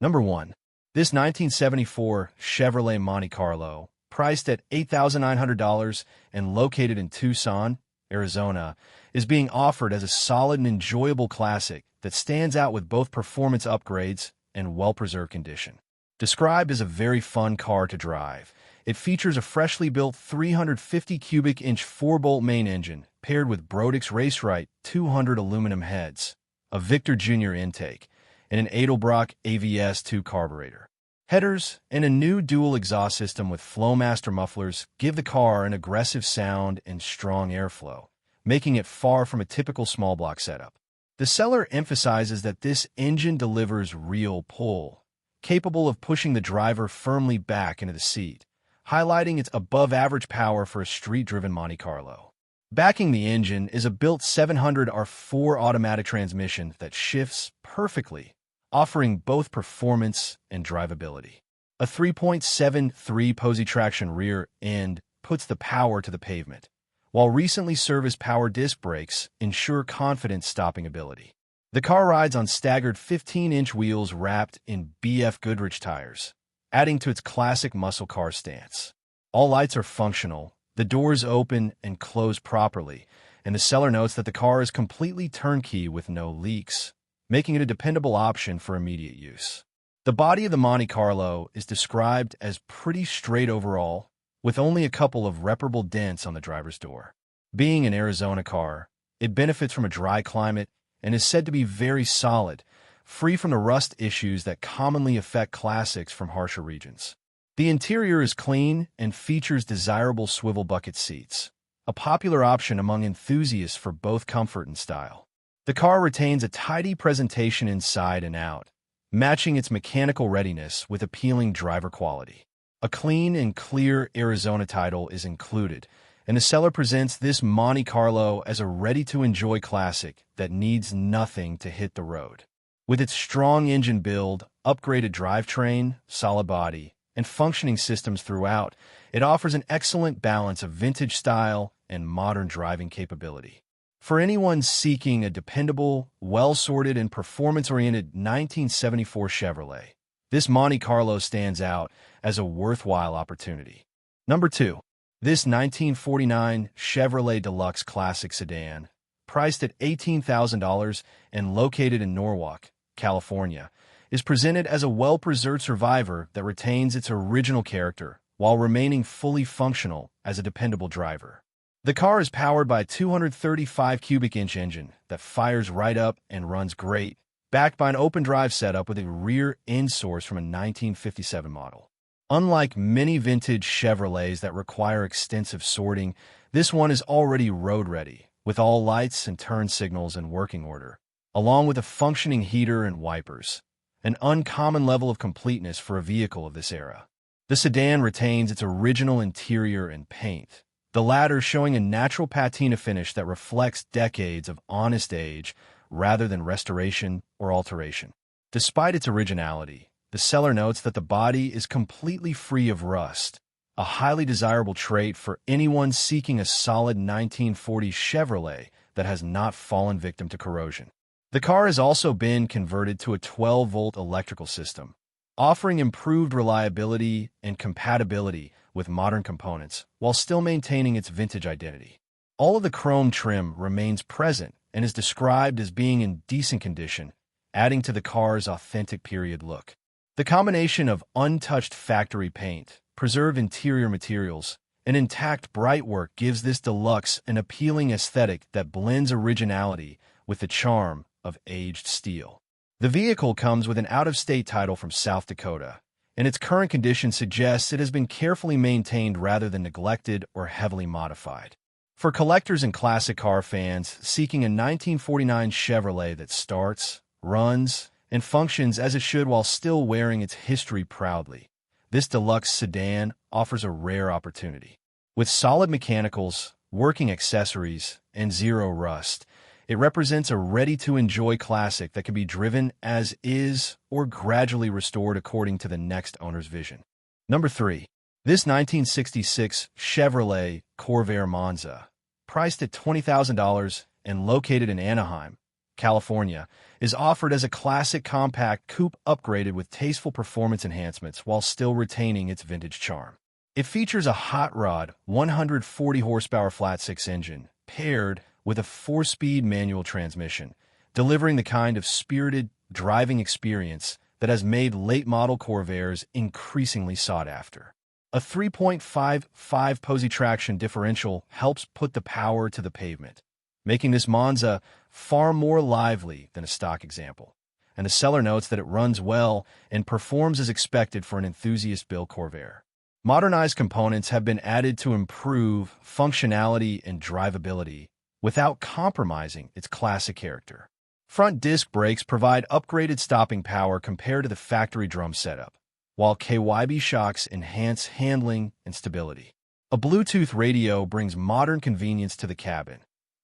Number 1. This 1974 Chevrolet Monte Carlo, priced at $8,900 and located in Tucson, Arizona, is being offered as a solid and enjoyable classic that stands out with both performance upgrades and well-preserved condition. Described as a very fun car to drive, it features a freshly built 350 cubic inch 4-bolt main engine paired with Brodix Racerite 200 aluminum heads, a Victor Jr. intake, and an Edelbrock AVS-2 carburetor. Headers and a new dual exhaust system with Flowmaster mufflers give the car an aggressive sound and strong airflow, making it far from a typical small block setup. The seller emphasizes that this engine delivers real pull, capable of pushing the driver firmly back into the seat, highlighting its above-average power for a street-driven Monte Carlo. Backing the engine is a built 700R4 automatic transmission that shifts perfectly, offering both performance and drivability. A 3.73 Posey traction rear end puts the power to the pavement, while recently serviced power disc brakes ensure confident stopping ability. The car rides on staggered 15-inch wheels wrapped in BF Goodrich tires, adding to its classic muscle car stance. All lights are functional, the doors open and close properly, and the seller notes that the car is completely turnkey with no leaks, making it a dependable option for immediate use. The body of the Monte Carlo is described as pretty straight overall, with only a couple of reparable dents on the driver's door. Being an Arizona car, it benefits from a dry climate and is said to be very solid, free from the rust issues that commonly affect classics from harsher regions. The interior is clean and features desirable swivel bucket seats, a popular option among enthusiasts for both comfort and style. The car retains a tidy presentation inside and out, matching its mechanical readiness with appealing driver quality. A clean and clear Arizona title is included, and the seller presents this Monte Carlo as a ready-to-enjoy classic that needs nothing to hit the road. With its strong engine build, upgraded drivetrain, solid body, and functioning systems throughout, it offers an excellent balance of vintage style and modern driving capability. For anyone seeking a dependable, well-sorted, and performance-oriented 1974 Chevrolet, this Monte Carlo stands out as a worthwhile opportunity. Number 2. This 1949 Chevrolet Deluxe Classic Sedan, priced at $18,000 and located in Norwalk, California, is presented as a well-preserved survivor that retains its original character while remaining fully functional as a dependable driver. The car is powered by a 235 cubic inch engine that fires right up and runs great, backed by an open drive setup with a rear end source from a 1957 model. Unlike many vintage Chevrolets that require extensive sorting, this one is already road-ready, with all lights and turn signals in working order, along with a functioning heater and wipers, an uncommon level of completeness for a vehicle of this era. The sedan retains its original interior and paint, the latter showing a natural patina finish that reflects decades of honest age rather than restoration or alteration. Despite its originality, the seller notes that the body is completely free of rust, a highly desirable trait for anyone seeking a solid 1940s Chevrolet that has not fallen victim to corrosion. The car has also been converted to a 12-volt electrical system, offering improved reliability and compatibility with modern components while still maintaining its vintage identity. All of the chrome trim remains present and is described as being in decent condition, adding to the car's authentic period look. The combination of untouched factory paint, preserved interior materials, and intact brightwork gives this Deluxe an appealing aesthetic that blends originality with the charm of aged steel. The vehicle comes with an out-of-state title from South Dakota, and its current condition suggests it has been carefully maintained rather than neglected or heavily modified. For collectors and classic car fans seeking a 1949 Chevrolet that starts, runs, and functions as it should while still wearing its history proudly, this Deluxe sedan offers a rare opportunity. With solid mechanicals, working accessories, and zero rust, it represents a ready-to-enjoy classic that can be driven as is or gradually restored according to the next owner's vision. Number 3. This 1966 Chevrolet Corvair Monza, priced at $20,000 and located in Anaheim, California, is offered as a classic compact coupe upgraded with tasteful performance enhancements while still retaining its vintage charm. It features a hot rod 140 horsepower flat-six engine paired with a 4-speed manual transmission, delivering the kind of spirited driving experience that has made late-model Corvairs increasingly sought after. A 3.55 Posey traction differential helps put the power to the pavement, making this Monza far more lively than a stock example. And the seller notes that it runs well and performs as expected for an enthusiast-built Corvair. Modernized components have been added to improve functionality and drivability without compromising its classic character. Front disc brakes provide upgraded stopping power compared to the factory drum setup, while KYB shocks enhance handling and stability. A Bluetooth radio brings modern convenience to the cabin,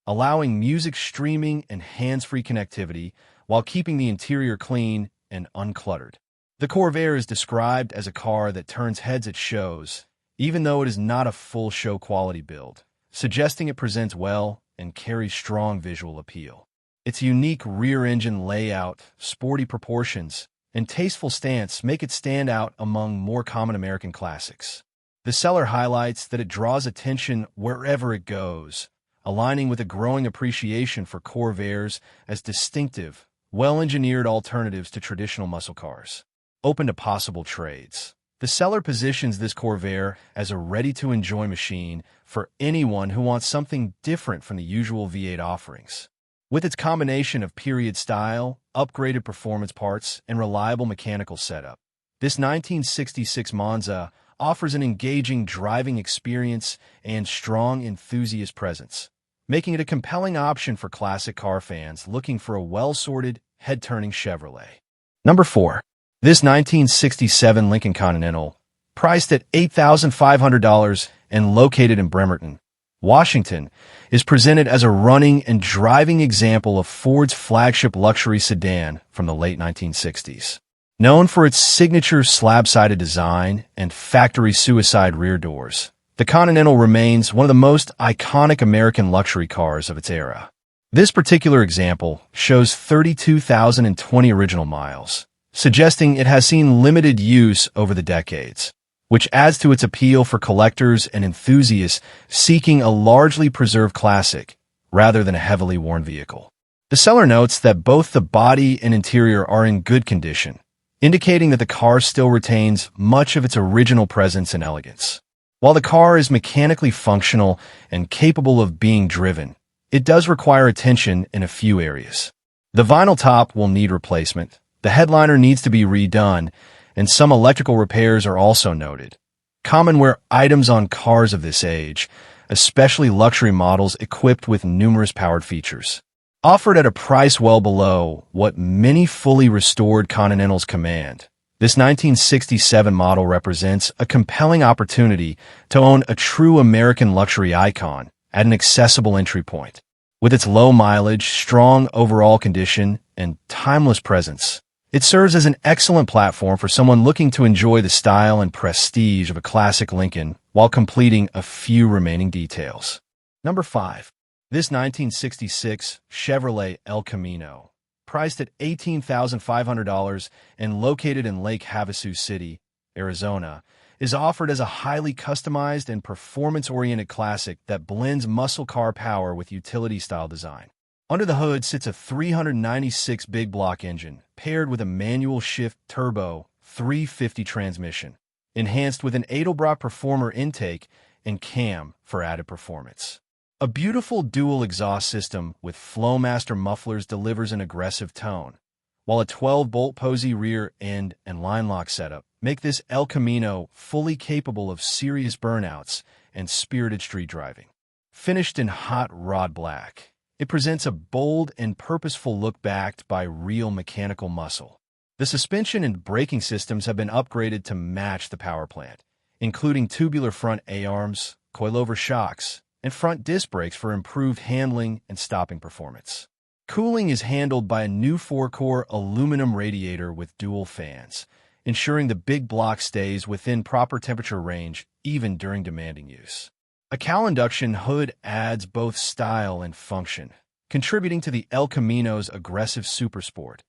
allowing music streaming and hands-free connectivity while keeping the interior clean and uncluttered. The Corvair is described as a car that turns heads at shows, even though it is not a full show-quality build, suggesting it presents well and carries strong visual appeal. Its unique rear-engine layout, sporty proportions, and tasteful stance make it stand out among more common American classics. The seller highlights that it draws attention wherever it goes, aligning with a growing appreciation for Corvairs as distinctive, well-engineered alternatives to traditional muscle cars. Open to possible trades. The seller positions this Corvair as a ready-to-enjoy machine for anyone who wants something different from the usual V8 offerings. With its combination of period style, upgraded performance parts, and reliable mechanical setup, this 1966 Monza offers an engaging driving experience and strong enthusiast presence, making it a compelling option for classic car fans looking for a well-sorted, head-turning Chevrolet. Number 4. This 1967 Lincoln Continental, priced at $8,500 and located in Bremerton, Washington, is presented as a running and driving example of Ford's flagship luxury sedan from the late 1960s. Known for its signature slab-sided design and factory-suicide rear doors, the Continental remains one of the most iconic American luxury cars of its era. This particular example shows 32,020 original miles, suggesting it has seen limited use over the decades, which adds to its appeal for collectors and enthusiasts seeking a largely preserved classic rather than a heavily worn vehicle. The seller notes that both the body and interior are in good condition, indicating that the car still retains much of its original presence and elegance. While the car is mechanically functional and capable of being driven, it does require attention in a few areas. The vinyl top will need replacement, the headliner needs to be redone, and some electrical repairs are also noted. Common wear items on cars of this age, especially luxury models equipped with numerous powered features. Offered at a price well below what many fully restored Continentals command, this 1967 model represents a compelling opportunity to own a true American luxury icon at an accessible entry point. With its low mileage, strong overall condition, and timeless presence, it serves as an excellent platform for someone looking to enjoy the style and prestige of a classic Lincoln while completing a few remaining details. Number 5. This 1966 Chevrolet El Camino, priced at $18,500 and located in Lake Havasu City, Arizona, is offered as a highly customized and performance-oriented classic that blends muscle car power with utility-style design. Under the hood sits a 396 big block engine, paired with a manual shift turbo 350 transmission, enhanced with an Edelbrock Performer intake and cam for added performance. A beautiful dual exhaust system with Flowmaster mufflers delivers an aggressive tone, while a 12-bolt Posey rear end and line lock setup make this El Camino fully capable of serious burnouts and spirited street driving. Finished in hot rod black, it presents a bold and purposeful look backed by real mechanical muscle. The suspension and braking systems have been upgraded to match the power plant, including tubular front A-arms, coilover shocks, and front disc brakes for improved handling and stopping performance. Cooling is handled by a new 4-core aluminum radiator with dual fans, ensuring the big block stays within proper temperature range even during demanding use. A cowl induction hood adds both style and function, contributing to the El Camino's aggressive supersport,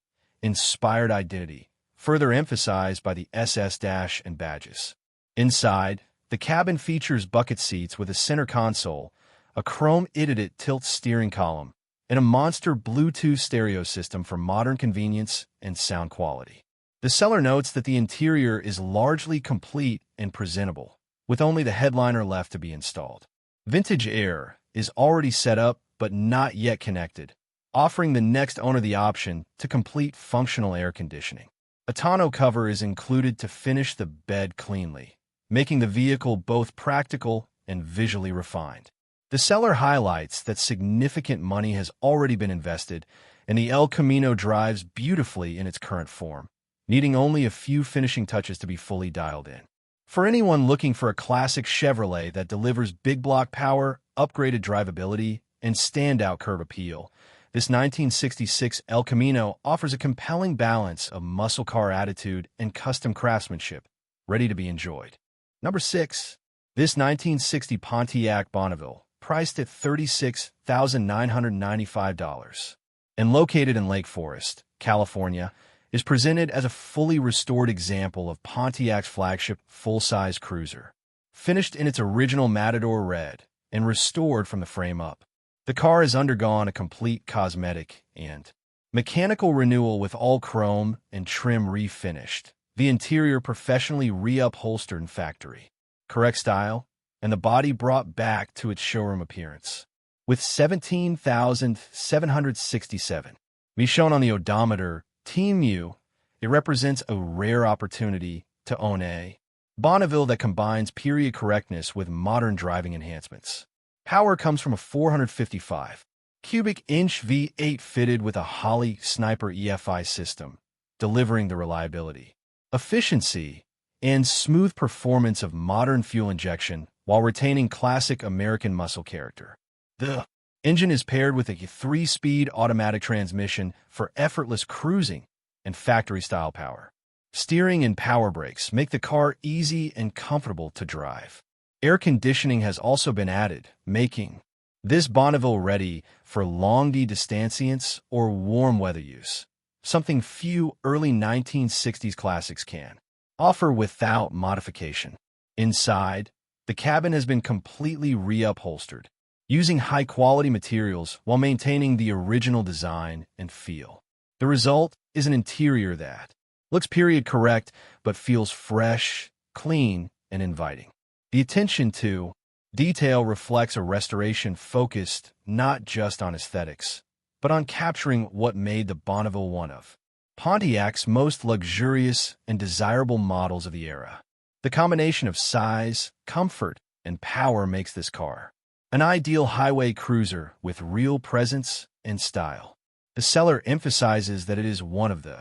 inspired identity, further emphasized by the SS dash and badges. Inside, the cabin features bucket seats with a center console, a chrome-edited tilt steering column, and a monster Bluetooth stereo system for modern convenience and sound quality. The seller notes that the interior is largely complete and presentable, with only the headliner left to be installed. Vintage Air is already set up but not yet connected, offering the next owner the option to complete functional air conditioning. A tonneau cover is included to finish the bed cleanly, making the vehicle both practical and visually refined. The seller highlights that significant money has already been invested, and the El Camino drives beautifully in its current form, needing only a few finishing touches to be fully dialed in. For anyone looking for a classic Chevrolet that delivers big block power, upgraded drivability, and standout curb appeal, this 1966 El Camino offers a compelling balance of muscle car attitude and custom craftsmanship, ready to be enjoyed. Number 6. This 1960 Pontiac Bonneville, priced at $36,995 and located in Lake Forest, California, is presented as a fully restored example of Pontiac's flagship full-size cruiser. Finished in its original Matador red and restored from the frame up, the car has undergone a complete cosmetic and mechanical renewal with all chrome and trim refinished, the interior professionally re-upholstered in factory correct style, and the body brought back to its showroom appearance. With 17,767 me shown on the odometer, Team U, it represents a rare opportunity to own a Bonneville that combines period correctness with modern driving enhancements. Power comes from a 455 cubic inch V8 fitted with a Holley Sniper EFI system, delivering the reliability, efficiency, and smooth performance of modern fuel injection while retaining classic American muscle character. The engine is paired with a 3-speed automatic transmission for effortless cruising and factory-style power. Steering and power brakes make the car easy and comfortable to drive. Air conditioning has also been added, making this Bonneville ready for long distancias or warm weather use, something few early 1960s classics can offer without modification. Inside, the cabin has been completely re-upholstered, using high-quality materials while maintaining the original design and feel. The result is an interior that looks period correct but feels fresh, clean, and inviting. The attention to detail reflects a restoration focused not just on aesthetics, but on capturing what made the Bonneville one of Pontiac's most luxurious and desirable models of the era. The combination of size, comfort, and power makes this car an ideal highway cruiser with real presence and style. The seller emphasizes that it is one of the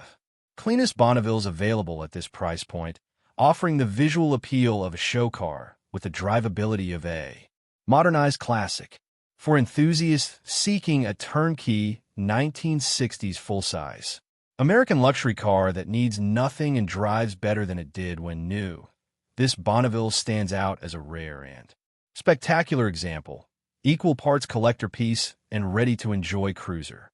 cleanest Bonnevilles available at this price point, offering the visual appeal of a show car with the drivability of a modernized classic. For enthusiasts seeking a turnkey 1960s full-size American luxury car that needs nothing and drives better than it did when new, this Bonneville stands out as a rare and spectacular example, equal parts collector piece and ready-to-enjoy cruiser.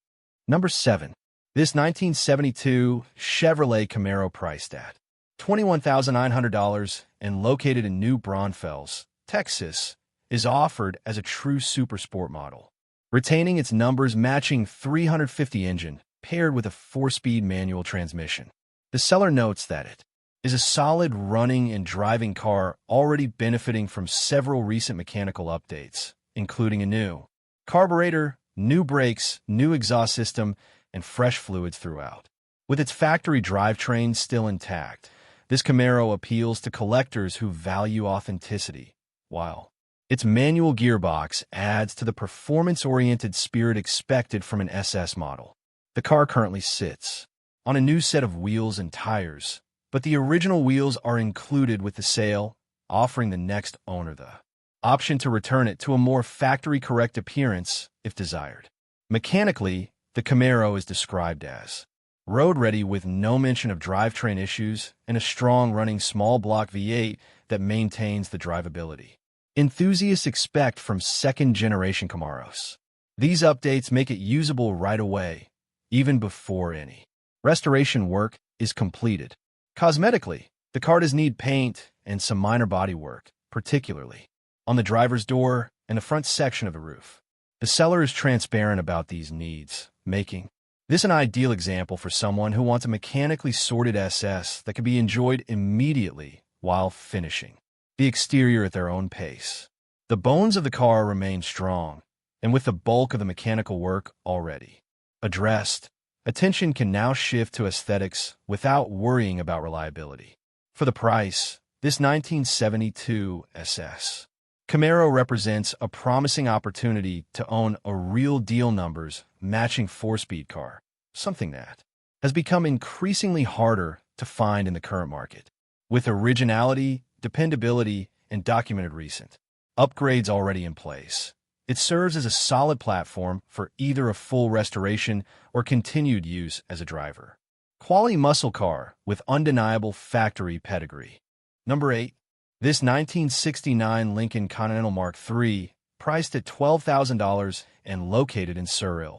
Number 7. This 1972 Chevrolet Camaro priced at $21,900 and located in New Braunfels, Texas, is offered as a true supersport model, retaining its numbers matching 350 engine paired with a 4-speed manual transmission. The seller notes that it is a solid running and driving car already benefiting from several recent mechanical updates, including a new carburetor, new brakes, new exhaust system, and fresh fluids throughout. With its factory drivetrain still intact, this Camaro appeals to collectors who value authenticity, while its manual gearbox adds to the performance-oriented spirit expected from an SS model. The car currently sits on a new set of wheels and tires, but the original wheels are included with the sale, offering the next owner the option to return it to a more factory-correct appearance if desired. Mechanically, the Camaro is described as road-ready with no mention of drivetrain issues and a strong-running small-block V8 that maintains the drivability enthusiasts expect from second-generation Camaros. These updates make it usable right away, even before any restoration work is completed. Cosmetically, the car does need paint and some minor body work, particularly on the driver's door and the front section of the roof. The seller is transparent about these needs, making this an ideal example for someone who wants a mechanically sorted SS that can be enjoyed immediately while finishing the exterior at their own pace. The bones of the car remain strong, and with the bulk of the mechanical work already addressed, attention can now shift to aesthetics without worrying about reliability. For the price, this 1972 SS Camaro represents a promising opportunity to own a real deal numbers matching four-speed car, something that has become increasingly harder to find in the current market. With originality, dependability, and documented recent upgrades already in place, it serves as a solid platform for either a full restoration or continued use as a driver. Quality muscle car with undeniable factory pedigree. Number 8. This 1969 Lincoln Continental Mark III, priced at $12,000 and located in Surrey,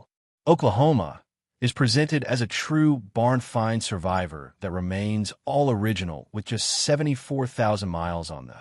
Oklahoma, is presented as a true barn-find survivor that remains all original with just 74,000 miles on the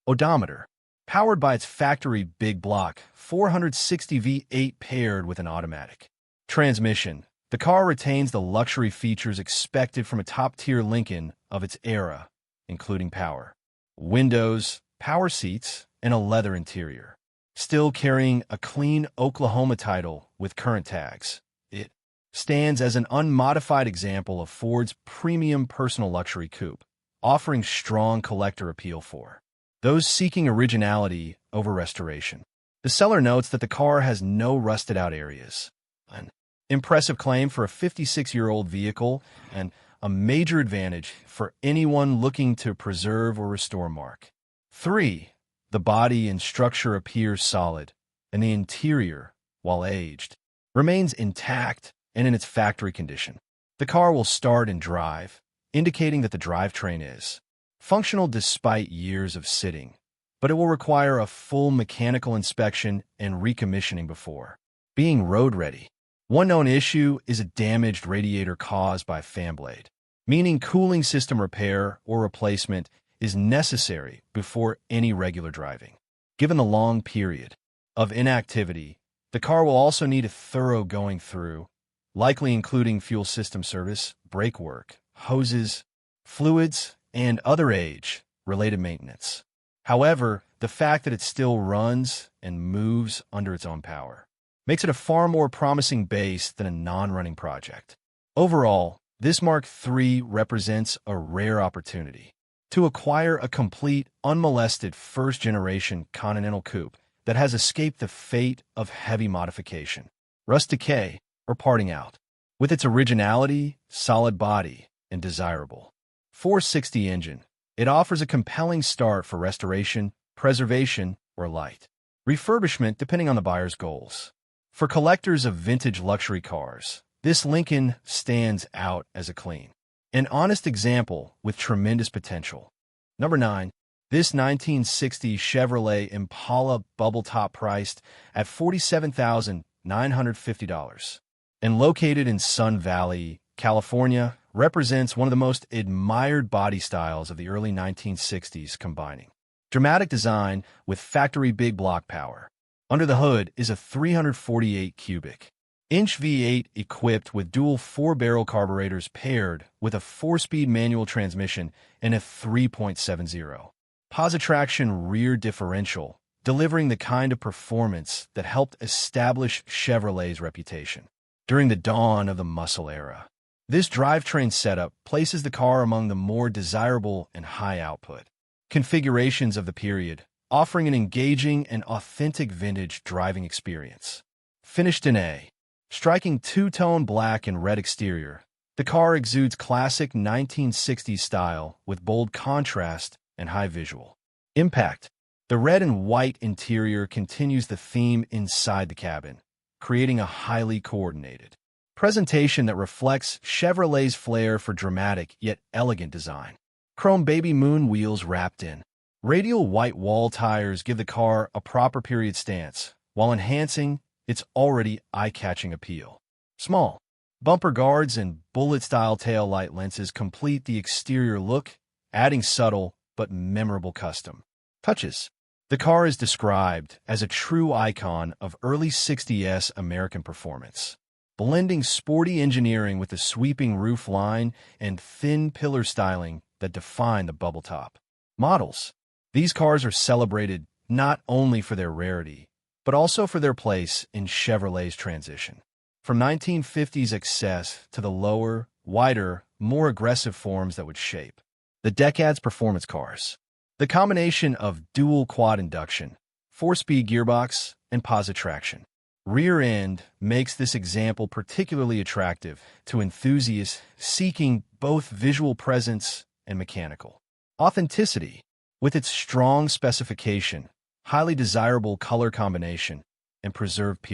odometer. Powered by its factory big block 460 V8 paired with an automatic transmission, the car retains the luxury features expected from a top-tier Lincoln of its era, including power windows, power seats, and a leather interior. Still carrying a clean Oklahoma title with current tags, it stands as an unmodified example of Ford's premium personal luxury coupe, offering strong collector appeal for those seeking originality over restoration. The seller notes that the car has no rusted-out areas, an impressive claim for a 56-year-old vehicle and a major advantage for anyone looking to preserve or restore Mark 3. The body and structure appear solid, and the interior, while aged, remains intact and in its factory condition. The car will start and drive, indicating that the drivetrain is functional despite years of sitting, but it will require a full mechanical inspection and recommissioning before being road-ready. One known issue is a damaged radiator caused by a fan blade, meaning cooling system repair or replacement is necessary before any regular driving. Given the long period of inactivity, the car will also need a thorough going through, likely including fuel system service, brake work, hoses, fluids, and other age-related maintenance. However, the fact that it still runs and moves under its own power makes it a far more promising base than a non-running project. Overall, this Mark III represents a rare opportunity to acquire a complete, unmolested first-generation Continental coupe that has escaped the fate of heavy modification, rust decay, or parting out. With its originality, solid body, and desirable 460 engine, it offers a compelling start for restoration, preservation, or light refurbishment depending on the buyer's goals. For collectors of vintage luxury cars, this Lincoln stands out as a clean and honest example with tremendous potential. Number 9. This 1960 Chevrolet Impala bubble top priced at $47,950 and located in Sun Valley, California, represents one of the most admired body styles of the early 1960s, combining dramatic design with factory big block power. Under the hood is a 348 cubic inch V8 equipped with dual 4-barrel carburetors paired with a 4-speed manual transmission and a 3.70 positraction rear differential, delivering the kind of performance that helped establish Chevrolet's reputation during the dawn of the muscle era. This drivetrain setup places the car among the more desirable and high-output configurations of the period, offering an engaging and authentic vintage driving experience. Finished in a striking two-tone black and red exterior, the car exudes classic 1960s style with bold contrast and high visual impact. The red and white interior continues the theme inside the cabin, creating a highly coordinated presentation that reflects Chevrolet's flair for dramatic yet elegant design. Chrome baby moon wheels wrapped in radial white wall tires give the car a proper period stance, while enhancing its already eye-catching appeal. Small bumper guards and bullet-style tail-light lenses complete the exterior look, adding subtle but memorable custom touches. The car is described as a true icon of early 60s American performance, blending sporty engineering with the sweeping roof line and thin pillar styling that define the bubble top models. These cars are celebrated not only for their rarity, but also for their place in Chevrolet's transition from 1950s excess to the lower, wider, more aggressive forms that would shape the decade's performance cars. The combination of dual quad induction, 4-speed gearbox, and positive traction rear end makes this example particularly attractive to enthusiasts seeking both visual presence and mechanical authenticity. With its strong specification, highly desirable color combination, and preserved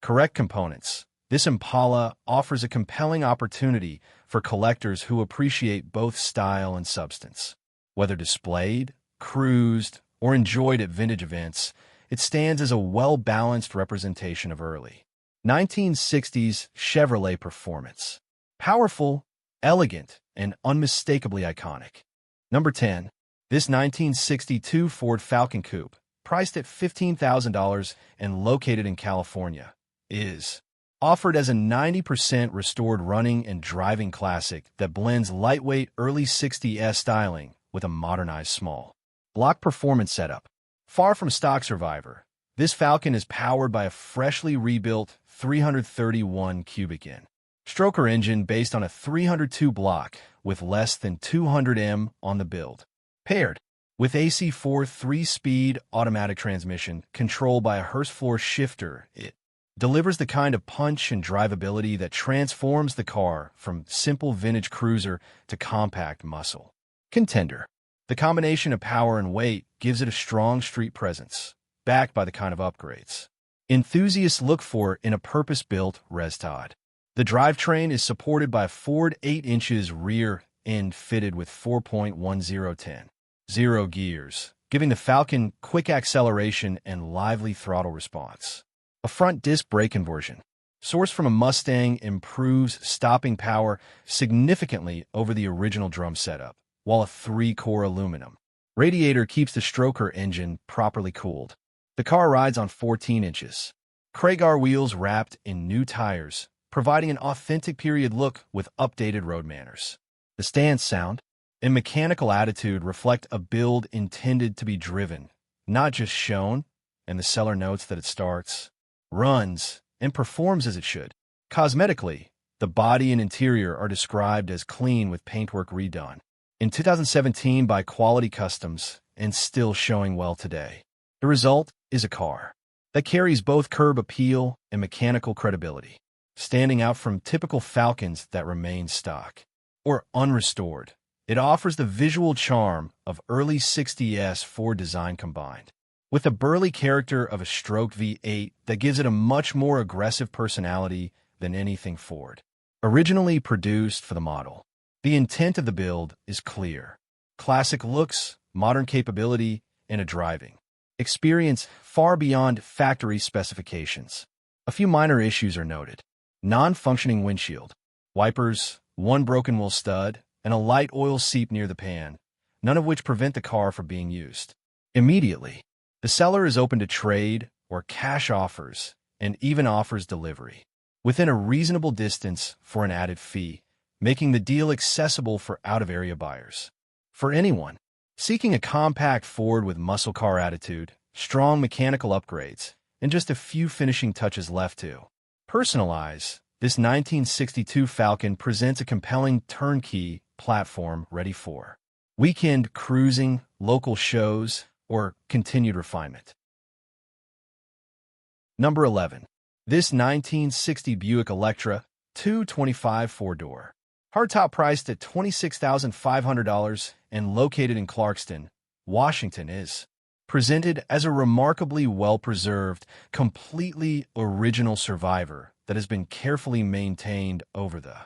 correct components, this Impala offers a compelling opportunity for collectors who appreciate both style and substance. Whether displayed, cruised, or enjoyed at vintage events, it stands as a well-balanced representation of early 1960s Chevrolet performance. Powerful, elegant, and unmistakably iconic. Number 10. This 1962 Ford Falcon Coupe, priced at $15,000 and located in California, is offered as a 90% restored running and driving classic that blends lightweight early 60s styling with a modernized small block performance setup. Far from stock Survivor, this Falcon is powered by a freshly rebuilt 331 cubic stroker engine based on a 302 block with less than 200 m on the build. Paired with AC4 3-speed automatic transmission controlled by a Hurst floor shifter, it delivers the kind of punch and drivability that transforms the car from simple vintage cruiser to compact muscle contender. The combination of power and weight gives it a strong street presence, backed by the kind of upgrades enthusiasts look for in a purpose-built Restod. The drivetrain is supported by a Ford 8 inches rear end fitted with 4.1010 gears, giving the Falcon quick acceleration and lively throttle response. A front disc brake inversion, sourced from a Mustang, improves stopping power significantly over the original drum setup, while a 3-core aluminum radiator keeps the stroker engine properly cooled. The car rides on 14 inches Craigar wheels wrapped in new tires, providing an authentic period look with updated road manners. The stance, sound, and mechanical attitude reflect a build intended to be driven, not just shown, and the seller notes that it starts, runs, and performs as it should. Cosmetically, the body and interior are described as clean with paintwork redone in 2017 by Quality Customs and still showing well today. The result is a car that carries both curb appeal and mechanical credibility, standing out from typical Falcons that remain stock or unrestored. It offers the visual charm of early 60s Ford design combined with the burly character of a stroke V8 that gives it a much more aggressive personality than anything Ford originally produced for the model. The intent of the build is clear: classic looks, modern capability, and a driving experience far beyond factory specifications. A few minor issues are noted: non-functioning windshield wipers, one broken wheel stud, and a light oil seep near the pan, none of which prevent the car from being used immediately. The seller is open to trade or cash offers and even offers delivery within a reasonable distance for an added fee, making the deal accessible for out-of-area buyers. For anyone seeking a compact Ford with muscle car attitude, strong mechanical upgrades, and just a few finishing touches left to personalize, this 1962 Falcon presents a compelling turnkey platform ready for weekend cruising, local shows, or continued refinement. Number 11. This 1960 Buick Electra 225 four-door, hardtop priced at $26,500 and located in Clarkston, Washington, is presented as a remarkably well-preserved, completely original Survivor that has been carefully maintained over the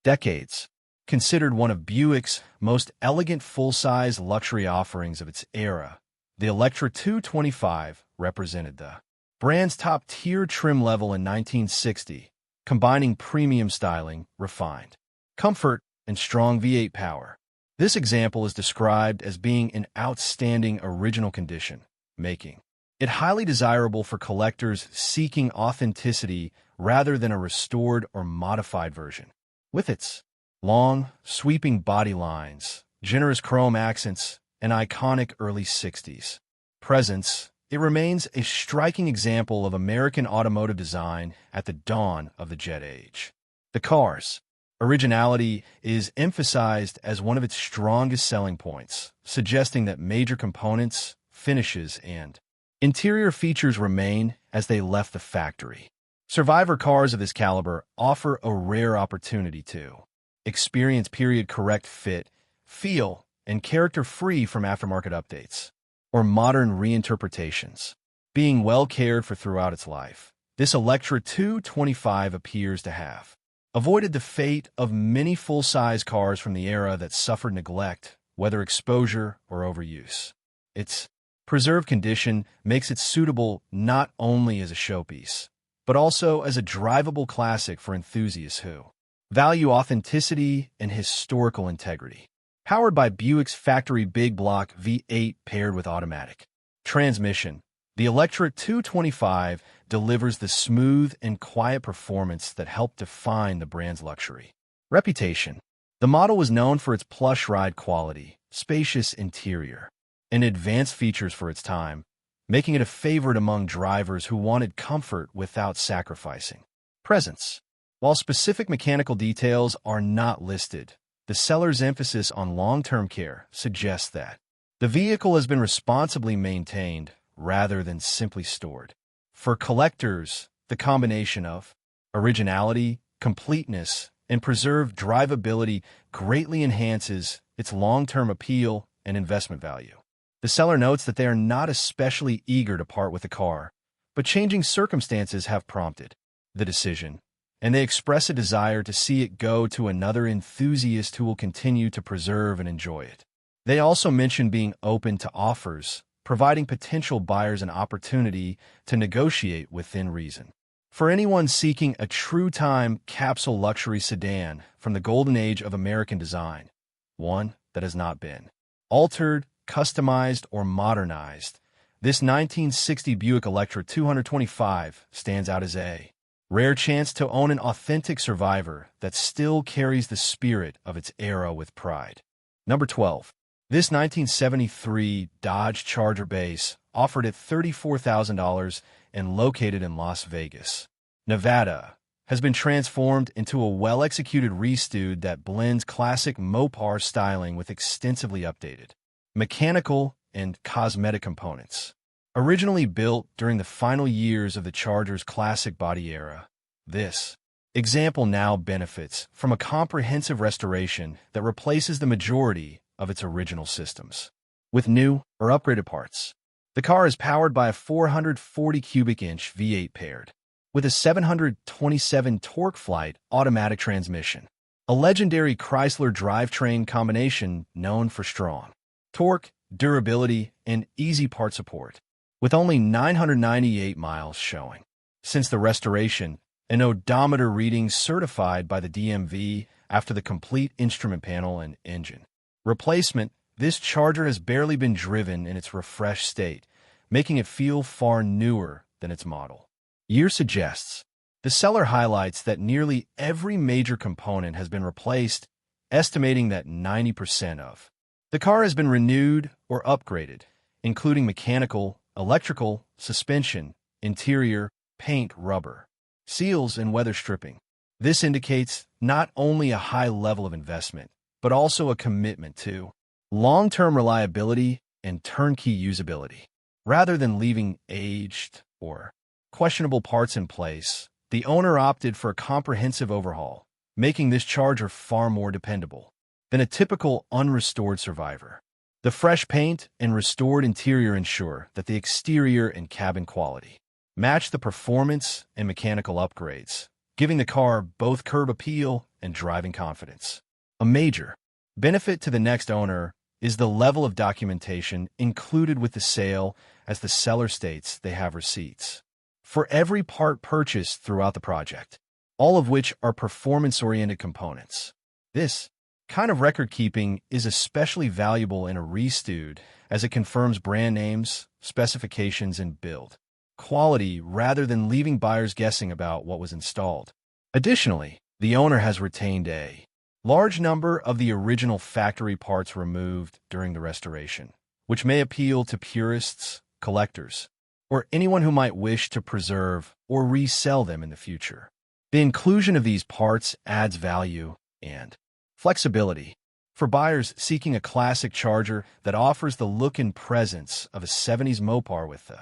decades. Considered one of Buick's most elegant full-size luxury offerings of its era, the Electra 225 represented the brand's top-tier trim level in 1960, combining premium styling, refined comfort, and strong V8 power. This example is described as being in outstanding original condition, making it highly desirable for collectors seeking authenticity rather than a restored or modified version. With its long, sweeping body lines, generous chrome accents, and iconic early 60s presence, it remains a striking example of American automotive design at the dawn of the jet age. The car's originality is emphasized as one of its strongest selling points, suggesting that major components, finishes, and interior features remain as they left the factory. Survivor cars of this caliber offer a rare opportunity to experience period-correct fit, feel, and character free from aftermarket updates or modern reinterpretations. Being well cared for throughout its life, this Electra 225 appears to have avoided the fate of many full-size cars from the era that suffered neglect, whether exposure or overuse. Its preserved condition makes it suitable not only as a showpiece, but also as a drivable classic for enthusiasts who value authenticity and historical integrity. Powered by Buick's factory big block V8 paired with automatic transmission, the Electra 225 delivers the smooth and quiet performance that helped define the brand's luxury reputation. The model was known for its plush ride quality, spacious interior, and advanced features for its time, making it a favorite among drivers who wanted comfort without sacrificing presence. While specific mechanical details are not listed, the seller's emphasis on long-term care suggests that the vehicle has been responsibly maintained rather than simply stored. For collectors, the combination of originality, completeness, and preserved drivability greatly enhances its long-term appeal and investment value. The seller notes that they are not especially eager to part with the car, but changing circumstances have prompted the decision, and they express a desire to see it go to another enthusiast who will continue to preserve and enjoy it. They also mention being open to offers, providing potential buyers an opportunity to negotiate within reason. For anyone seeking a true-time capsule luxury sedan from the golden age of American design, one that has not been altered, customized, or modernized, this 1960 Buick Electra 225 stands out as a rare chance to own an authentic survivor that still carries the spirit of its era with pride. Number 12. This 1973 Dodge Charger base, offered at $34,000 and located in Las Vegas, Nevada, has been transformed into a well-executed restood that blends classic Mopar styling with extensively updated mechanical and cosmetic components. Originally built during the final years of the Charger's classic body era, this example now benefits from a comprehensive restoration that replaces the majority of its original systems with new or upgraded parts. The car is powered by a 440 cubic inch V8 paired with a 727 torque flight automatic transmission, a legendary Chrysler drivetrain combination known for strong torque, durability, and easy part support. With only 998 miles showing since the restoration, an odometer reading certified by the DMV after the complete instrument panel and engine replacement, this Charger has barely been driven in its refreshed state, making it feel far newer than its model year suggests. The seller highlights that nearly every major component has been replaced, estimating that 90% of the car has been renewed or upgraded, including mechanical, electrical, suspension, interior, paint, rubber, seals, and weather stripping. This indicates not only a high level of investment, but also a commitment to long-term reliability and turnkey usability. Rather than leaving aged or questionable parts in place, the owner opted for a comprehensive overhaul, making this Charger far more dependable than a typical unrestored survivor. The fresh paint and restored interior ensure that the exterior and cabin quality match the performance and mechanical upgrades, giving the car both curb appeal and driving confidence. A major benefit to the next owner is the level of documentation included with the sale, as the seller states they have receipts for every part purchased throughout the project, all of which are performance-oriented components. This kind of record-keeping is especially valuable in a restood as it confirms brand names, specifications, and build quality rather than leaving buyers guessing about what was installed. Additionally, the owner has retained a large number of the original factory parts removed during the restoration, which may appeal to purists, collectors, or anyone who might wish to preserve or resell them in the future. The inclusion of these parts adds value and flexibility for buyers seeking a classic Charger that offers the look and presence of a 70s Mopar with the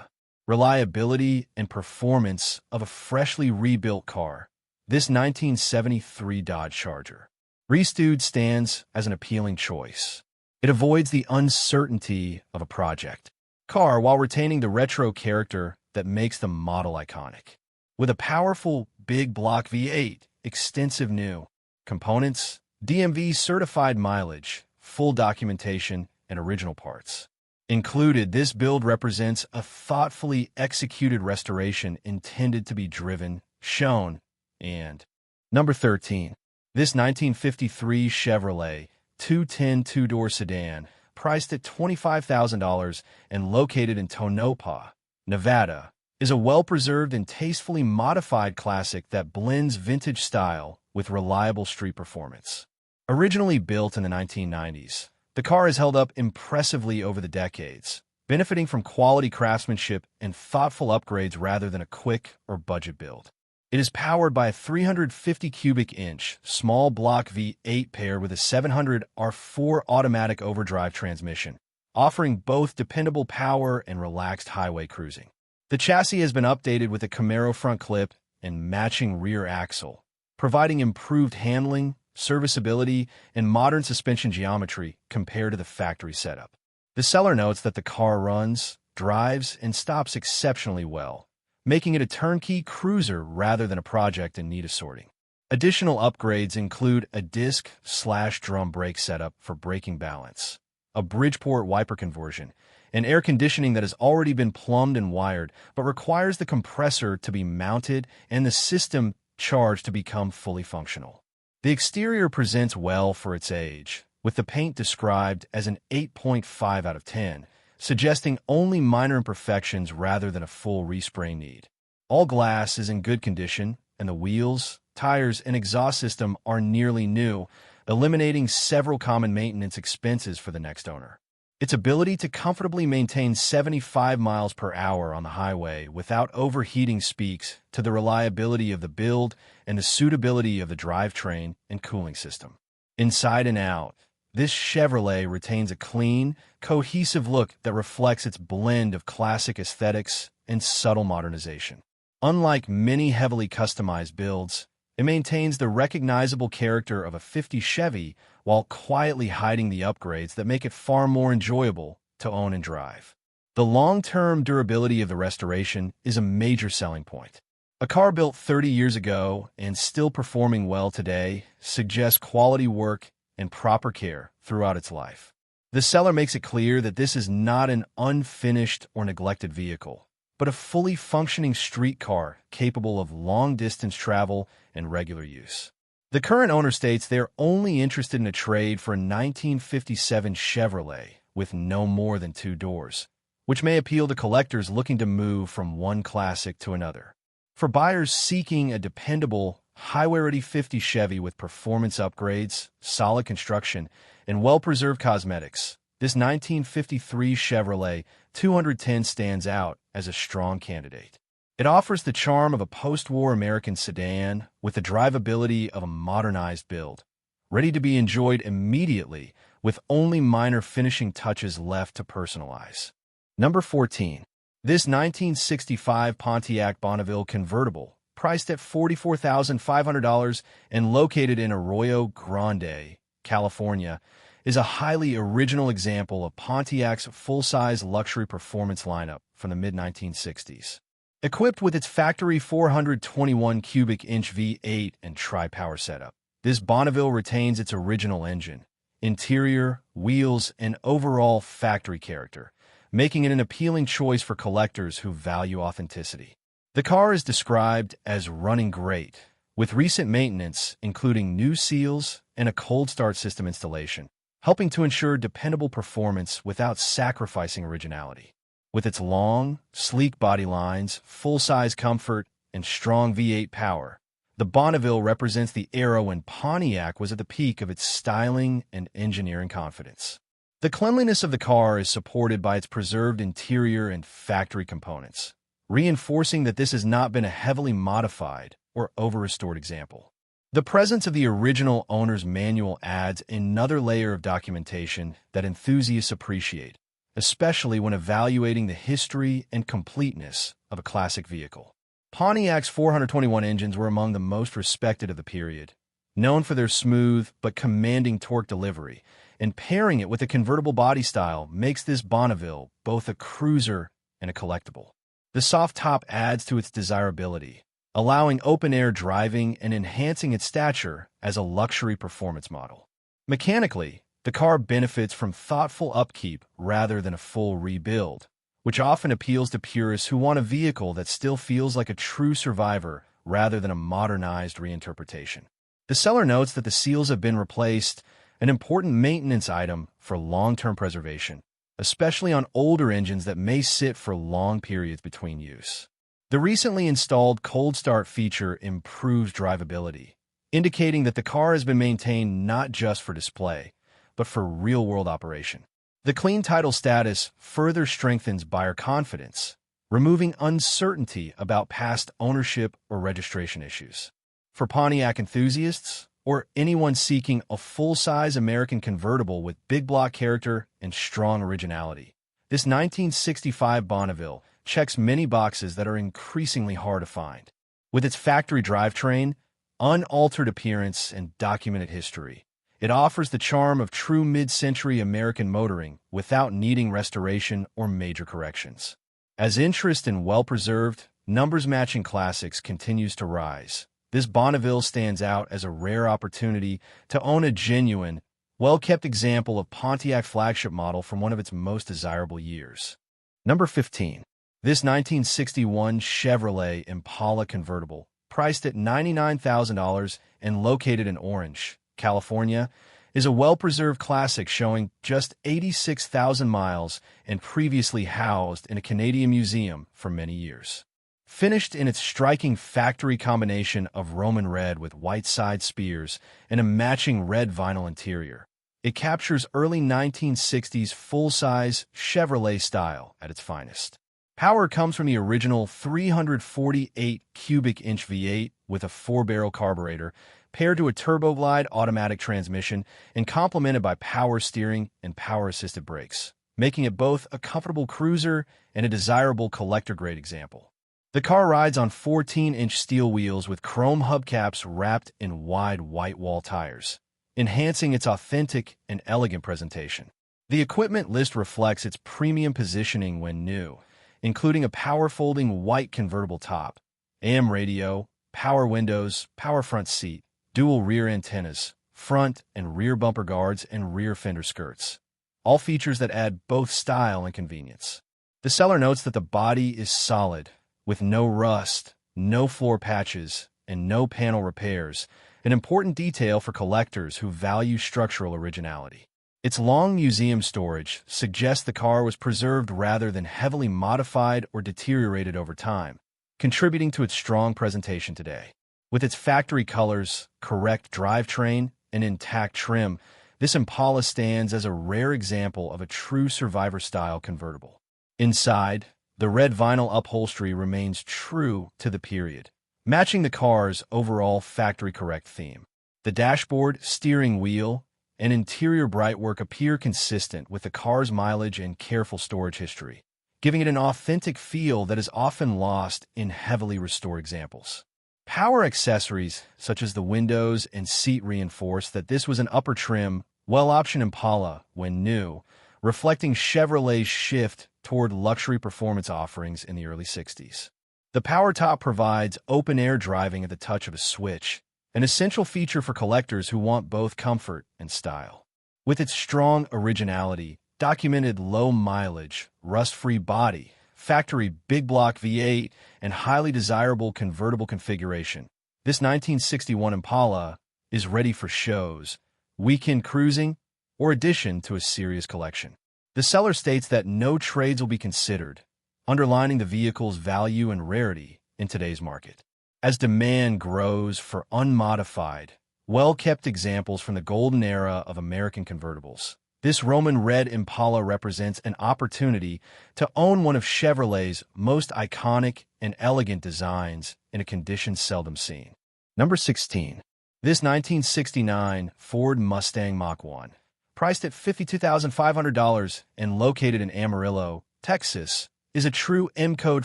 reliability and performance of a freshly rebuilt car. This 1973 Dodge Charger restood stands as an appealing choice. It avoids the uncertainty of a project car while retaining the retro character that makes the model iconic. With a powerful big block V8, extensive new components, DMV certified mileage, full documentation, and original parts included, this build represents a thoughtfully executed restoration intended to be driven, shown, and number 13. This 1953 Chevrolet 210 two-door sedan, priced at $25,000 and located in Tonopah, Nevada, is a well-preserved and tastefully modified classic that blends vintage style with reliable street performance. Originally built in the 1990s, the car has held up impressively over the decades, benefiting from quality craftsmanship and thoughtful upgrades rather than a quick or budget build. It is powered by a 350 cubic inch small block V8 paired with a 700 R4 automatic overdrive transmission, offering both dependable power and relaxed highway cruising. The chassis has been updated with a Camaro front clip and matching rear axle, providing improved handling, serviceability, and modern suspension geometry compared to the factory setup. The seller notes that the car runs, drives, and stops exceptionally well, making it a turnkey cruiser rather than a project in need of sorting. Additional upgrades include a disc/drum brake setup for braking balance, a Bridgeport wiper conversion, and air conditioning that has already been plumbed and wired but requires the compressor to be mounted and the system charged to become fully functional. The exterior presents well for its age, with the paint described as an 8.5 out of 10, suggesting only minor imperfections rather than a full respray need. All glass is in good condition, and the wheels, tires, and exhaust system are nearly new, eliminating several common maintenance expenses for the next owner. Its ability to comfortably maintain 75 miles per hour on the highway without overheating speaks to the reliability of the build and the suitability of the drivetrain and cooling system. Inside and out, this Chevrolet retains a clean, cohesive look that reflects its blend of classic aesthetics and subtle modernization. Unlike many heavily customized builds, it maintains the recognizable character of a '50s Chevy while quietly hiding the upgrades that make it far more enjoyable to own and drive. The long-term durability of the restoration is a major selling point. A car built 30 years ago and still performing well today suggests quality work and proper care throughout its life. The seller makes it clear that this is not an unfinished or neglected vehicle, but a fully functioning street car capable of long-distance travel and regular use. The current owner states they're only interested in a trade for a 1957 Chevrolet with no more than 2 doors, which may appeal to collectors looking to move from one classic to another. For buyers seeking a dependable, highway-ready '50s Chevy with performance upgrades, solid construction, and well-preserved cosmetics, this 1953 Chevrolet 210 stands out as a strong candidate. It offers the charm of a post-war American sedan with the drivability of a modernized build, ready to be enjoyed immediately with only minor finishing touches left to personalize. Number 14. This 1965 Pontiac Bonneville convertible, priced at $44,500 and located in Arroyo Grande, California, is a highly original example of Pontiac's full-size luxury performance lineup from the mid-1960s. Equipped with its factory 421 cubic inch V8 and tri-power setup, this Bonneville retains its original engine, interior, wheels, and overall factory character, making it an appealing choice for collectors who value authenticity. The car is described as running great, with recent maintenance including new seals and a cold start system installation, helping to ensure dependable performance without sacrificing originality. With its long, sleek body lines, full-size comfort, and strong V8 power, the Bonneville represents the era when Pontiac was at the peak of its styling and engineering confidence. The cleanliness of the car is supported by its preserved interior and factory components, reinforcing that this has not been a heavily modified or over-restored example. The presence of the original owner's manual adds another layer of documentation that enthusiasts appreciate, especially when evaluating the history and completeness of a classic vehicle. Pontiac's 421 engines were among the most respected of the period, known for their smooth but commanding torque delivery, and pairing it with a convertible body style makes this Bonneville both a cruiser and a collectible. The soft top adds to its desirability, allowing open-air driving and enhancing its stature as a luxury performance model. Mechanically, the car benefits from thoughtful upkeep rather than a full rebuild, which often appeals to purists who want a vehicle that still feels like a true survivor rather than a modernized reinterpretation. The seller notes that the seals have been replaced, an important maintenance item for long-term preservation, especially on older engines that may sit for long periods between use. The recently installed cold start feature improves drivability, indicating that the car has been maintained not just for display, but for real-world operation. The clean title status further strengthens buyer confidence, removing uncertainty about past ownership or registration issues. For Pontiac enthusiasts, or anyone seeking a full-size American convertible with big block character and strong originality, this 1965 Bonneville checks many boxes that are increasingly hard to find. With its factory drivetrain, unaltered appearance, and documented history, it offers the charm of true mid-century American motoring without needing restoration or major corrections. As interest in well-preserved, numbers-matching classics continues to rise, this Bonneville stands out as a rare opportunity to own a genuine, well-kept example of Pontiac flagship model from one of its most desirable years. Number 15. This 1961 Chevrolet Impala convertible, priced at $99,000 and located in Orange, California, is a well-preserved classic showing just 86,000 miles and previously housed in a Canadian museum for many years. Finished in its striking factory combination of Roman red with white side spears and a matching red vinyl interior, it captures early 1960s full-size Chevrolet style at its finest. Power comes from the original 348 cubic inch V8 with a 4-barrel carburetor, paired to a turbo-glide automatic transmission and complemented by power steering and power-assisted brakes, making it both a comfortable cruiser and a desirable collector-grade example. The car rides on 14-inch steel wheels with chrome hubcaps wrapped in wide white wall tires, enhancing its authentic and elegant presentation. The equipment list reflects its premium positioning when new, including a power-folding white convertible top, AM radio, power windows, power front seat, dual rear antennas, front and rear bumper guards, and rear fender skirts, all features that add both style and convenience. The seller notes that the body is solid, with no rust, no floor patches, and no panel repairs, an important detail for collectors who value structural originality. Its long museum storage suggests the car was preserved rather than heavily modified or deteriorated over time, contributing to its strong presentation today. With its factory colors, correct drivetrain, and intact trim, this Impala stands as a rare example of a true survivor-style convertible. Inside, the red vinyl upholstery remains true to the period, matching the car's overall factory-correct theme. The dashboard, steering wheel, and interior brightwork appear consistent with the car's mileage and careful storage history, giving it an authentic feel that is often lost in heavily restored examples. Power accessories, such as the windows and seat, reinforce that this was an upper trim, well-optioned Impala when new, reflecting Chevrolet's shift toward luxury performance offerings in the early 60s. The power top provides open-air driving at the touch of a switch, an essential feature for collectors who want both comfort and style. With its strong originality, documented low mileage, rust-free body, factory big block V8, and highly desirable convertible configuration. This 1961 Impala is ready for shows, weekend cruising, or addition to a serious collection. The seller states that no trades will be considered, underlining the vehicle's value and rarity in today's market. As demand grows for unmodified, well-kept examples from the golden era of American convertibles, this Roman red Impala represents an opportunity to own one of Chevrolet's most iconic and elegant designs in a condition seldom seen. Number 16. This 1969 Ford Mustang Mach-1, priced at $52,500 and located in Amarillo, Texas, is a true M-Code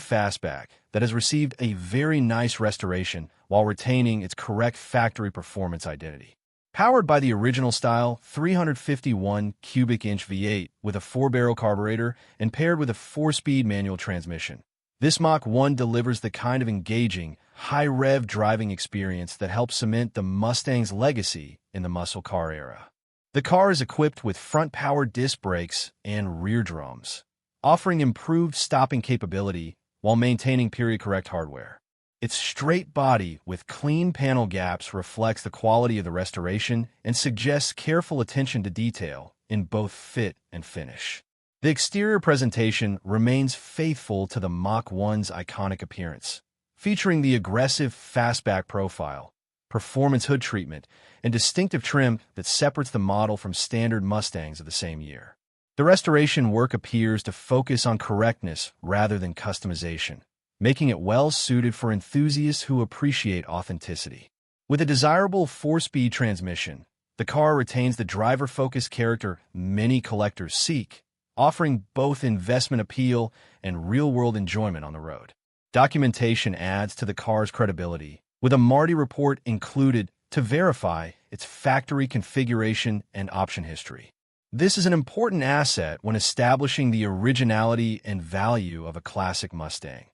fastback that has received a very nice restoration while retaining its correct factory performance identity. Powered by the original-style 351 cubic inch V8 with a 4-barrel carburetor and paired with a 4-speed manual transmission, this Mach-1 delivers the kind of engaging, high-rev driving experience that helps cement the Mustang's legacy in the muscle car era. The car is equipped with front-powered disc brakes and rear drums, offering improved stopping capability while maintaining period-correct hardware. Its straight body with clean panel gaps reflects the quality of the restoration and suggests careful attention to detail in both fit and finish. The exterior presentation remains faithful to the Mach-1's iconic appearance, featuring the aggressive fastback profile, performance hood treatment, and distinctive trim that separates the model from standard Mustangs of the same year. The restoration work appears to focus on correctness rather than customization, making it well-suited for enthusiasts who appreciate authenticity. With a desirable 4-speed transmission, the car retains the driver-focused character many collectors seek, offering both investment appeal and real-world enjoyment on the road. Documentation adds to the car's credibility, with a MARTI report included to verify its factory configuration and option history. This is an important asset when establishing the originality and value of a classic Mustang,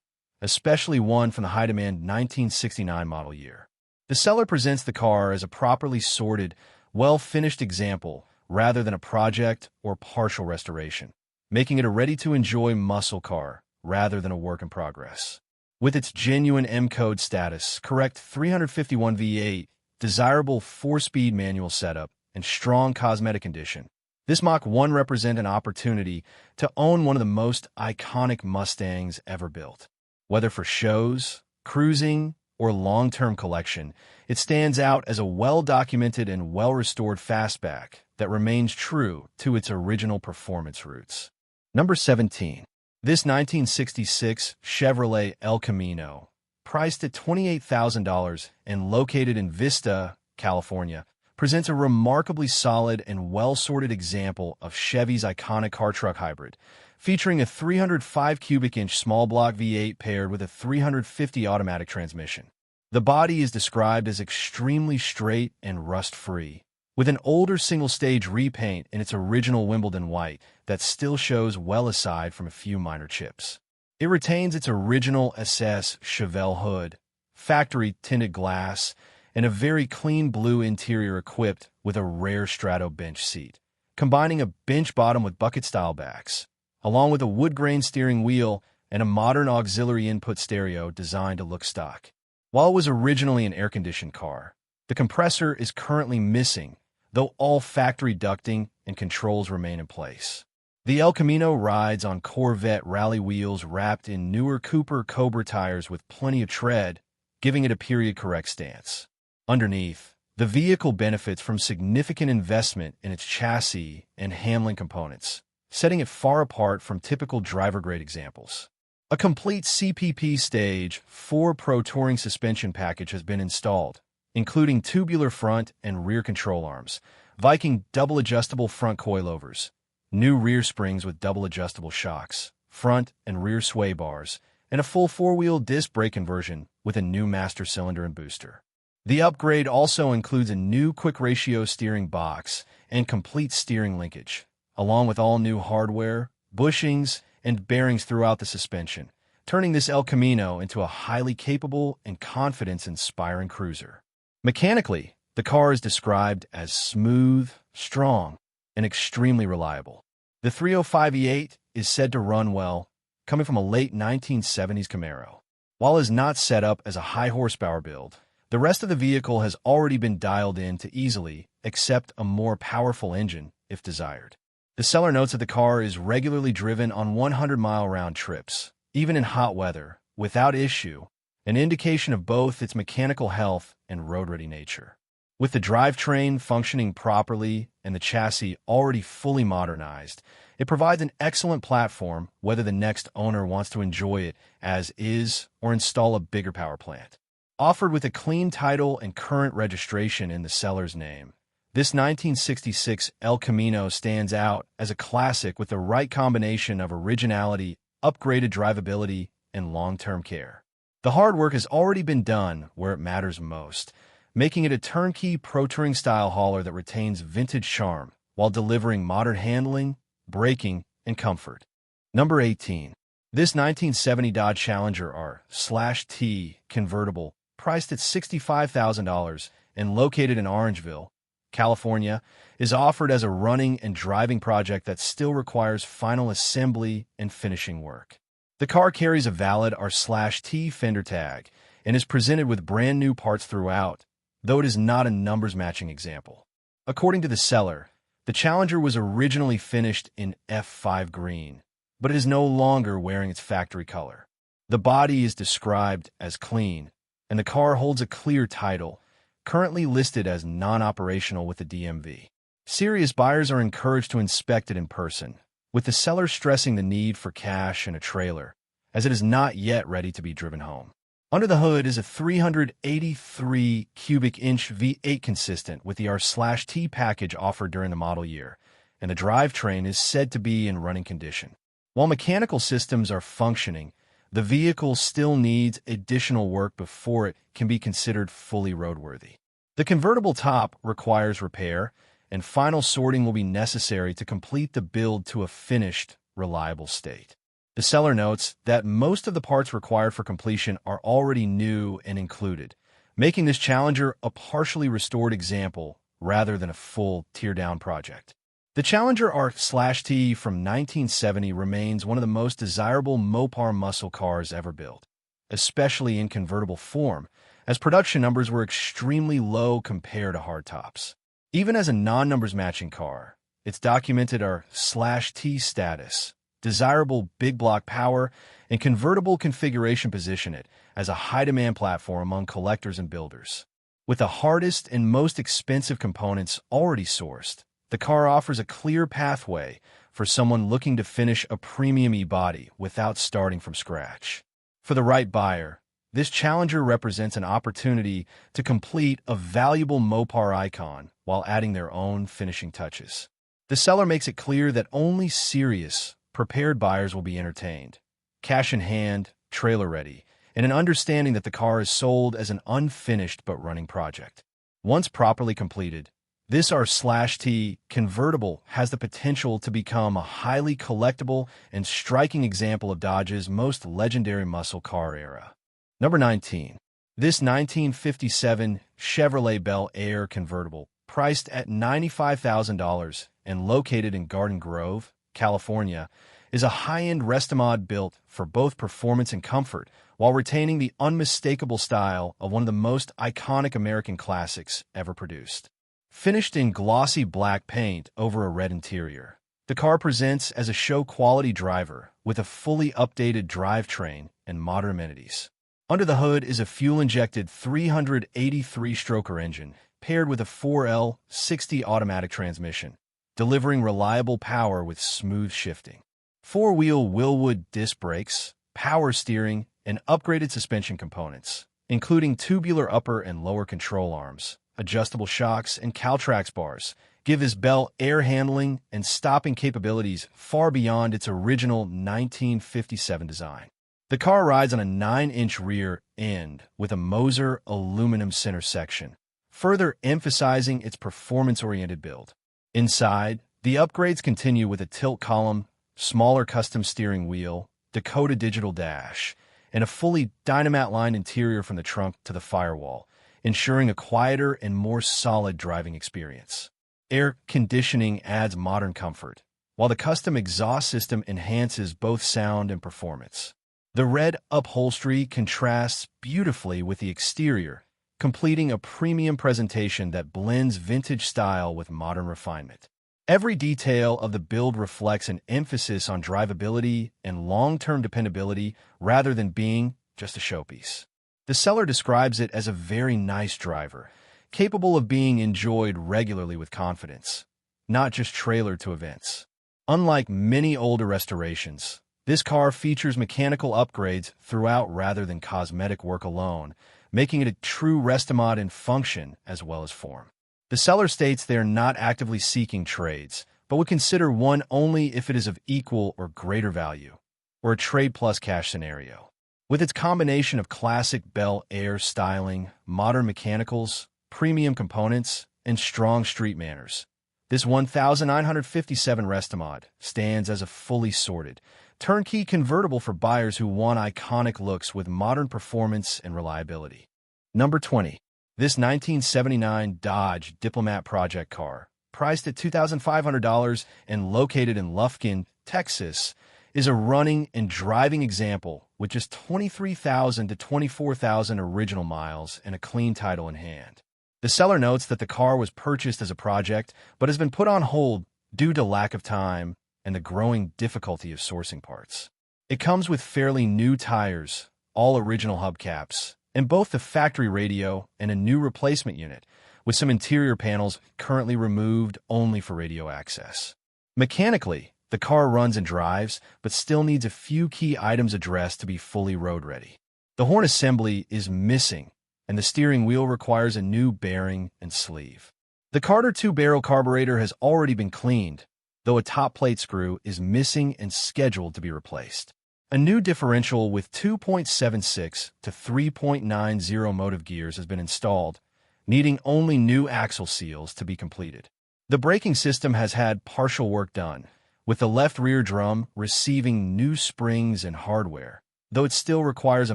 especially one from the high-demand 1969 model year. The seller presents the car as a properly sorted, well-finished example rather than a project or partial restoration, making it a ready-to-enjoy muscle car rather than a work in progress. With its genuine M-Code status, correct 351 V8, desirable 4-speed manual setup, and strong cosmetic condition, this Mach-1 represents an opportunity to own one of the most iconic Mustangs ever built. Whether for shows, cruising, or long-term collection, it stands out as a well-documented and well-restored fastback that remains true to its original performance roots. Number 17. This 1966 Chevrolet El Camino, priced at $28,000 and located in Vista, California, presents a remarkably solid and well-sorted example of Chevy's iconic car-truck hybrid, featuring a 305 cubic inch small block V8 paired with a 350 automatic transmission. The body is described as extremely straight and rust-free, with an older single-stage repaint in its original Wimbledon white that still shows well aside from a few minor chips. It retains its original SS Chevelle hood, factory tinted glass, and a very clean blue interior equipped with a rare strato bench seat, combining a bench bottom with bucket-style backs, along with a wood-grain steering wheel and a modern auxiliary input stereo designed to look stock. While it was originally an air-conditioned car, the compressor is currently missing, though all factory ducting and controls remain in place. The El Camino rides on Corvette rally wheels wrapped in newer Cooper Cobra tires with plenty of tread, giving it a period-correct stance. Underneath, the vehicle benefits from significant investment in its chassis and handling components, setting it far apart from typical driver-grade examples. A complete CPP Stage 4 Pro Touring suspension package has been installed, including tubular front and rear control arms, Viking double-adjustable front coilovers, new rear springs with double-adjustable shocks, front and rear sway bars, and a full 4-wheel disc brake conversion with a new master cylinder and booster. The upgrade also includes a new quick-ratio steering box and complete steering linkage, along with all new hardware, bushings, and bearings throughout the suspension, turning this El Camino into a highly capable and confidence-inspiring cruiser. Mechanically, the car is described as smooth, strong, and extremely reliable. The 305 E8 is said to run well, coming from a late 1970s Camaro. While it is not set up as a high horsepower build, the rest of the vehicle has already been dialed in to easily accept a more powerful engine if desired. The seller notes that the car is regularly driven on 100-mile round trips, even in hot weather, without issue, an indication of both its mechanical health and road-ready nature. With the drivetrain functioning properly and the chassis already fully modernized, it provides an excellent platform whether the next owner wants to enjoy it as is or install a bigger power plant. Offered with a clean title and current registration in the seller's name, this 1966 El Camino stands out as a classic with the right combination of originality, upgraded drivability, and long-term care. The hard work has already been done where it matters most, making it a turnkey pro-touring-style hauler that retains vintage charm while delivering modern handling, braking, and comfort. Number 18. This 1970 Dodge Challenger R/T convertible, priced at $65,000 and located in Orangeville, California, is offered as a running and driving project that still requires final assembly and finishing work. The car carries a valid R/T fender tag and is presented with brand new parts throughout, though it is not a numbers-matching example. According to the seller, the Challenger was originally finished in F5 green, but it is no longer wearing its factory color. The body is described as clean, and the car holds a clear title, currently listed as non-operational with the DMV. Serious buyers are encouraged to inspect it in person, with the seller stressing the need for cash and a trailer, as it is not yet ready to be driven home. Under the hood is a 383 cubic inch V8 consistent with the R/T package offered during the model year, and the drivetrain is said to be in running condition. While mechanical systems are functioning, the vehicle still needs additional work before it can be considered fully roadworthy. The convertible top requires repair, and final sorting will be necessary to complete the build to a finished, reliable state. The seller notes that most of the parts required for completion are already new and included, making this Challenger a partially restored example rather than a full tear-down project. The Challenger R/T from 1970 remains one of the most desirable Mopar muscle cars ever built, especially in convertible form, as production numbers were extremely low compared to hardtops. Even as a non-numbers matching car, its documented R/T status, desirable big block power, and convertible configuration position it as a high-demand platform among collectors and builders. With the hardest and most expensive components already sourced, the car offers a clear pathway for someone looking to finish a premium e-body without starting from scratch. For the right buyer, this Challenger represents an opportunity to complete a valuable Mopar icon while adding their own finishing touches. The seller makes it clear that only serious, prepared buyers will be entertained. Cash in hand, trailer ready, and an understanding that the car is sold as an unfinished but running project. Once properly completed, this R/T convertible has the potential to become a highly collectible and striking example of Dodge's most legendary muscle car era. Number 19. This 1957 Chevrolet Bel Air convertible, priced at $95,000 and located in Garden Grove, California, is a high-end restomod built for both performance and comfort while retaining the unmistakable style of one of the most iconic American classics ever produced. Finished in glossy black paint over a red interior, the car presents as a show-quality driver with a fully updated drivetrain and modern amenities. Under the hood is a fuel-injected 383-stroker engine paired with a 4L60 automatic transmission, delivering reliable power with smooth shifting. Four-wheel Willwood disc brakes, power steering, and upgraded suspension components, including tubular upper and lower control arms, adjustable shocks, and Caltrax bars, give this Bel Air handling and stopping capabilities far beyond its original 1957 design. The car rides on a 9-inch rear end with a Moser aluminum center section, further emphasizing its performance-oriented build. Inside, the upgrades continue with a tilt column, smaller custom steering wheel, Dakota digital dash, and a fully Dynamat-lined interior from the trunk to the firewall, ensuring a quieter and more solid driving experience. Air conditioning adds modern comfort, while the custom exhaust system enhances both sound and performance. The red upholstery contrasts beautifully with the exterior, completing a premium presentation that blends vintage style with modern refinement. Every detail of the build reflects an emphasis on drivability and long-term dependability rather than being just a showpiece. The seller describes it as a very nice driver, capable of being enjoyed regularly with confidence, not just trailered to events. Unlike many older restorations, this car features mechanical upgrades throughout rather than cosmetic work alone, making it a true restomod in function as well as form. The seller states they are not actively seeking trades, but would consider one only if it is of equal or greater value, or a trade plus cash scenario. With its combination of classic Bel Air styling, modern mechanicals, premium components, and strong street manners, this 1957 Restomod stands as a fully sorted, turnkey convertible for buyers who want iconic looks with modern performance and reliability. Number 20. This 1979 Dodge Diplomat project car, priced at $2,500 and located in Lufkin, Texas, is a running and driving example with just 23,000 to 24,000 original miles and a clean title in hand. The seller notes that the car was purchased as a project but has been put on hold due to lack of time and the growing difficulty of sourcing parts. It comes with fairly new tires, all original hubcaps, and both the factory radio and a new replacement unit, with some interior panels currently removed only for radio access. Mechanically, the car runs and drives, but still needs a few key items addressed to be fully road-ready. The horn assembly is missing, and the steering wheel requires a new bearing and sleeve. The Carter 2-barrel carburetor has already been cleaned, though a top plate screw is missing and scheduled to be replaced. A new differential with 2.76 to 3.90 motive gears has been installed, needing only new axle seals to be completed. The braking system has had partial work done, with the left rear drum receiving new springs and hardware, though it still requires a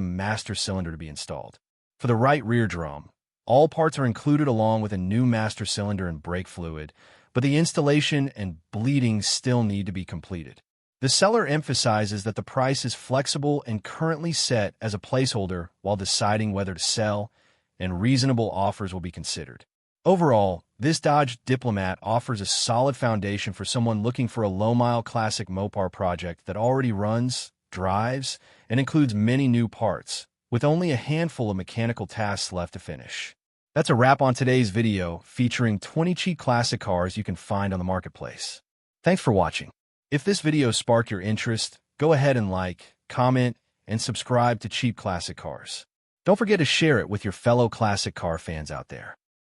master cylinder to be installed. For the right rear drum, all parts are included along with a new master cylinder and brake fluid, but the installation and bleeding still need to be completed. The seller emphasizes that the price is flexible and currently set as a placeholder while deciding whether to sell, and reasonable offers will be considered. Overall, this Dodge Diplomat offers a solid foundation for someone looking for a low-mile classic Mopar project that already runs, drives, and includes many new parts, with only a handful of mechanical tasks left to finish. That's a wrap on today's video featuring 20 cheap classic cars you can find on the marketplace. Thanks for watching. If this video sparked your interest, go ahead and like, comment, and subscribe to Cheap Classic Cars. Don't forget to share it with your fellow classic car fans out there.